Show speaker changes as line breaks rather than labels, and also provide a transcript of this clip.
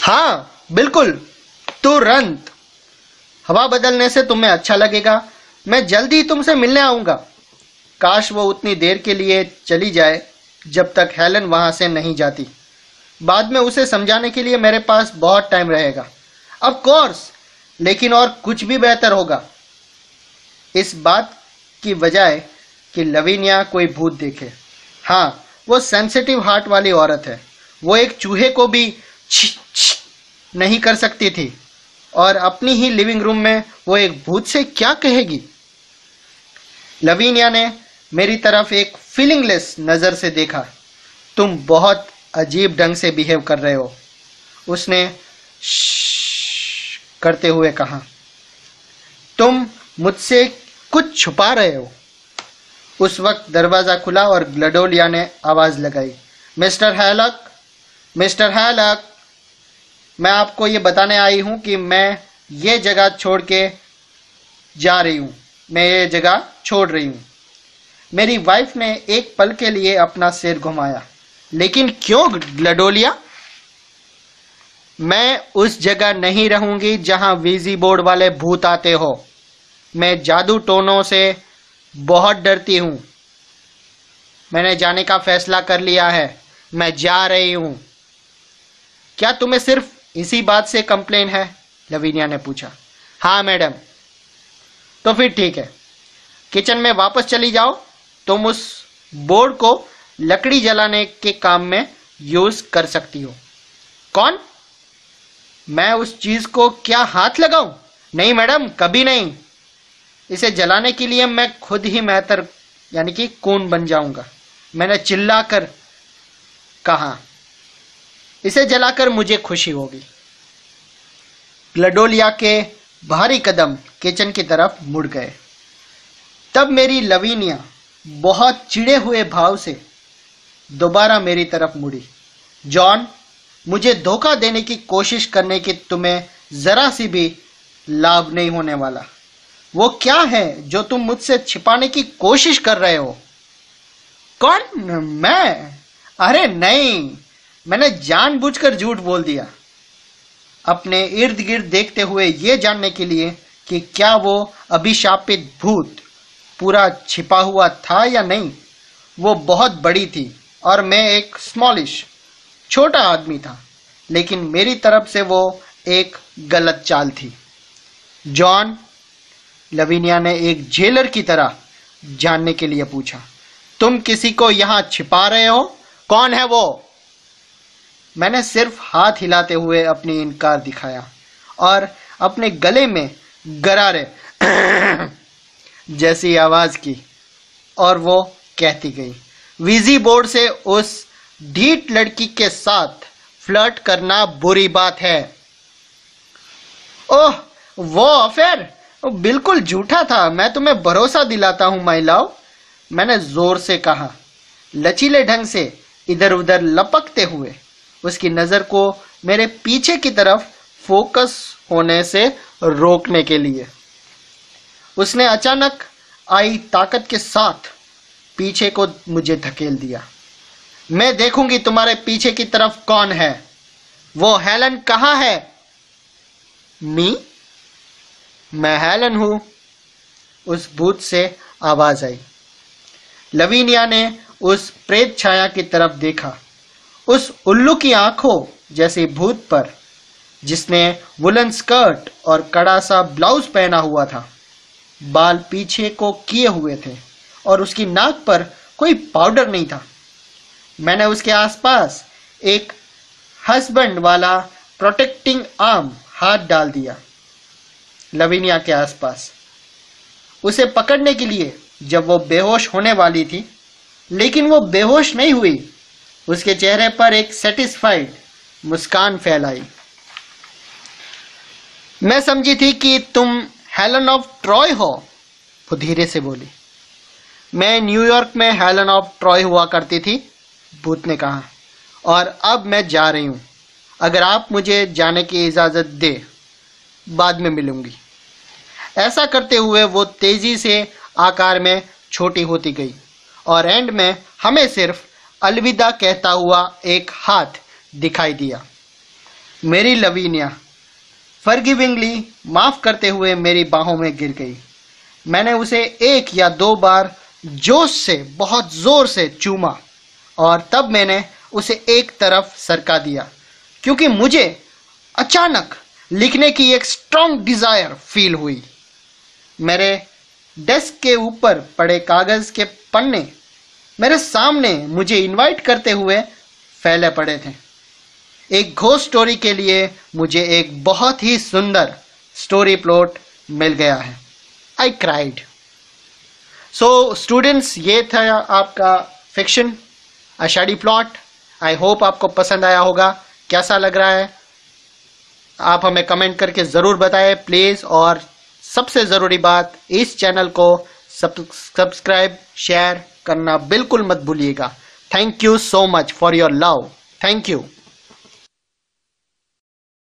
हाँ बिल्कुल, तुरंत। हवा बदलने से तुम्हें अच्छा लगेगा। मैं जल्दी ही तुमसे मिलने आऊंगा। काश वो उतनी देर के लिए चली जाए जब तक हेलन वहां से नहीं जाती। बाद में उसे समझाने के लिए मेरे पास बहुत टाइम रहेगा। ऑफ कोर्स, लेकिन और कुछ भी बेहतर होगा। इस बात की बजाय कि लवीनिया कोई भूत देखे। हाँ, वो सेंसिटिव हार्ट वाली औरत है। वो एक चूहे को भी छी नहीं कर सकती थी, और अपनी ही लिविंग रूम में वो एक भूत से क्या कहेगी। लवीनिया ने मेरी तरफ एक फीलिंगलेस नजर से देखा। तुम बहुत अजीब ढंग से बिहेव कर रहे हो, उसने करते हुए कहा। तुम मुझसे कुछ छुपा रहे हो। उस वक्त दरवाजा खुला और ग्लडोलिया ने आवाज लगाई, मिस्टर हैलक, मिस्टर हैलक, मैं आपको ये बताने आई हूं कि मैं ये जगह छोड़ के जा रही हूं। मैं ये जगह छोड़ रही हूं। मेरी वाइफ ने एक पल के लिए अपना सिर घुमाया। लेकिन क्यों ग्लडोलिया? मैं उस जगह नहीं रहूंगी जहां वीजी बोर्ड वाले भूत आते हो। मैं जादू टोनों से बहुत डरती हूं। मैंने जाने का फैसला कर लिया है। मैं जा रही हूं। क्या तुम्हें सिर्फ इसी बात से कंप्लेन है? लवीनिया ने पूछा। हाँ मैडम। तो फिर ठीक है, किचन में वापस चली जाओ। तुम उस बोर्ड को लकड़ी जलाने के काम में यूज कर सकती हो। कौन? मैं उस चीज को क्या हाथ लगाऊं? नहीं मैडम, कभी नहीं। इसे जलाने के लिए मैं खुद ही मेहतर यानी कि कून बन जाऊंगा। मैंने चिल्लाकर कहा। इसे जलाकर मुझे खुशी होगी। ग्लडोलिया के भारी कदम किचन की तरफ मुड़ गए। तब मेरी लवीनिया बहुत चिढ़े हुए भाव से दोबारा मेरी तरफ मुड़ी। जॉन, मुझे धोखा देने की कोशिश करने की तुम्हें जरा सी भी लाभ नहीं होने वाला। वो क्या है जो तुम मुझसे छिपाने की कोशिश कर रहे हो? कौन? मैं? अरे नहीं, मैंने जानबूझकर झूठ बोल दिया, अपने इर्द गिर्द देखते हुए ये जानने के लिए कि क्या वो अभिशापित भूत पूरा छिपा हुआ था या नहीं। वो बहुत बड़ी थी और मैं एक स्मॉलिश छोटा आदमी था, लेकिन मेरी तरफ से वो एक गलत चाल थी। जॉन, लवीनिया ने एक जेलर की तरह जानने के लिए पूछा, तुम किसी को यहां छिपा रहे हो? कौन है वो? मैंने सिर्फ हाथ हिलाते हुए अपनी इनकार दिखाया और अपने गले में गरारे जैसी आवाज की, और वो कहती गई, वीजी बोर्ड से उस ढीठ लड़की के साथ फ्लर्ट करना बुरी बात है। ओह, वो अफेयर बिल्कुल झूठा था। मैं तुम्हें भरोसा दिलाता हूं माय लव, मैंने जोर से कहा, लचीले ढंग से इधर उधर लपकते हुए उसकी नजर को मेरे पीछे की तरफ फोकस होने से रोकने के लिए। उसने अचानक आई ताकत के साथ पीछे को मुझे धकेल दिया। मैं देखूंगी तुम्हारे पीछे की तरफ कौन है। वो हेलन कहाँ है? मी? मैं हेलन हूं, उस भूत से आवाज आई। लवीनिया ने उस प्रेत छाया की तरफ देखा, उस उल्लू की आंखों जैसे भूत पर, जिसने वुलन स्कर्ट और कड़ा सा ब्लाउज पहना हुआ था। बाल पीछे को किए हुए थे और उसकी नाक पर कोई पाउडर नहीं था। मैंने उसके आसपास एक हस्बैंड वाला प्रोटेक्टिंग आर्म हाथ डाल दिया, लवीनिया के आसपास, उसे पकड़ने के लिए जब वो बेहोश होने वाली थी। लेकिन वो बेहोश नहीं हुई। उसके चेहरे पर एक सेटिस्फाइड मुस्कान फैलाई। मैं समझी थी कि तुम हेलन ऑफ ट्रॉय हो, वो धीरे से बोली। मैं न्यूयॉर्क में हेलन ऑफ ट्रॉय हुआ करती थी, भूत ने कहा, और अब मैं जा रही हूं। अगर आप मुझे जाने की इजाजत दे, बाद में मिलूंगी। ऐसा करते हुए वो तेजी से आकार में छोटी होती गई और एंड में हमें सिर्फ अलविदा कहता हुआ एक हाथ दिखाई दिया। मेरी लवीनिया फॉरगिविंगली माफ करते हुए मेरी बाहों में गिर गई। मैंने उसे 1 या 2 बार जोश से बहुत जोर से चूमा और तब मैंने उसे एक तरफ सरका दिया क्योंकि मुझे अचानक लिखने की एक स्ट्रॉन्ग डिजायर फील हुई। मेरे डेस्क के ऊपर पड़े कागज के पन्ने मेरे सामने मुझे इनवाइट करते हुए फैले पड़े थे। एक घोस्ट स्टोरी के लिए मुझे एक बहुत ही सुंदर स्टोरी प्लॉट मिल गया है। I cried. सो स्टूडेंट्स, ये था आपका fiction Ashadhi plot. I hope आपको पसंद आया होगा। कैसा लग रहा है आप हमें कमेंट करके ज़रूर बताएं प्लीज़। और सबसे ज़रूरी बात, इस चैनल को सब्सक्राइब शेयर करना बिल्कुल मत भूलिएगा। Thank you so much for your love. Thank you.